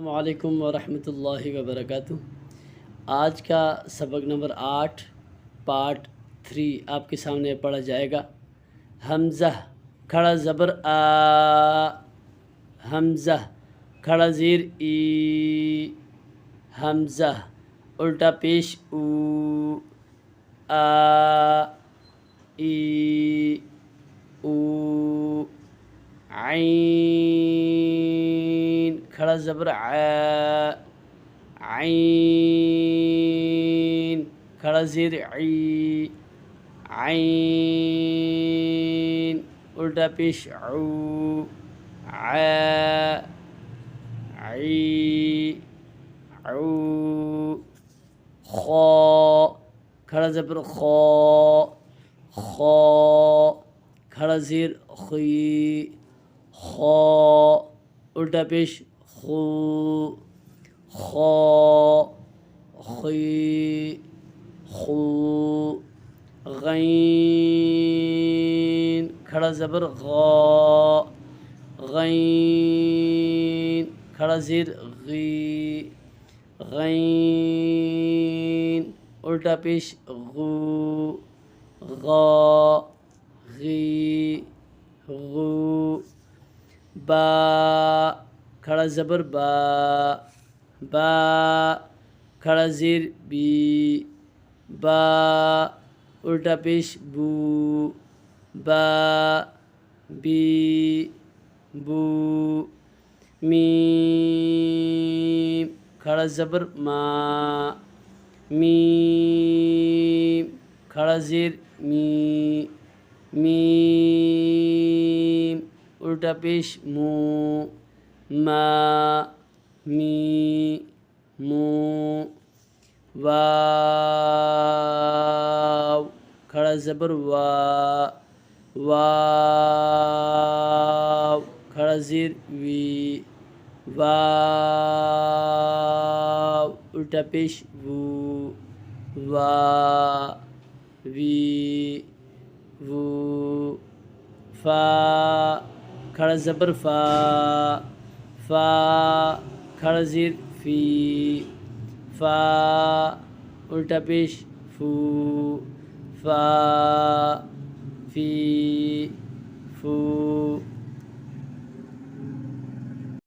अस्सलामुअलैकुम वरहमतुल्लाहि वबरकातुहू। आज का सबक नंबर 8 पार्ट 3 आपके सामने पढ़ा जाएगा। हमज़ा खड़ा ज़बर आ, हमज़ा खड़ा ज़ीर ई, हमज़ा उल्टा पेश ऊ, आ ई ऊ, आइन खड़ा ज़बर आ, आइन खड़ा ज़ीर ई, आइन उल्टा पेश ऊ, आ आई ऊ, खौ खड़ा ज़बर खौ, खौ खड़ा ज़ीर खी, खौ उल्टा पेश खू, खौ खी खू, गैन खड़ा ज़बर गौ, गैन खड़ा ज़ीर गी, गैन उल्टा पेश गू, गौ गी गू, बा खड़ा ज़बर बा, बा खड़ा ज़ीर बी, बा उल्टा पेश बू, बा बी बू, मीम खड़ा ज़बर मा, मीम खड़ा ज़ीर मी, मीम उल्टा पेश मू, मा मी मू, वाव खड़ा ज़बर वा, वाव खड़ा ज़ीर वी, वाव उल्टा पेश वू, वा वी वू, फा खड़ा ज़बर फा, फा खड़ा ज़ीर फी, फा उल्टा पेश फू, फा फी फू।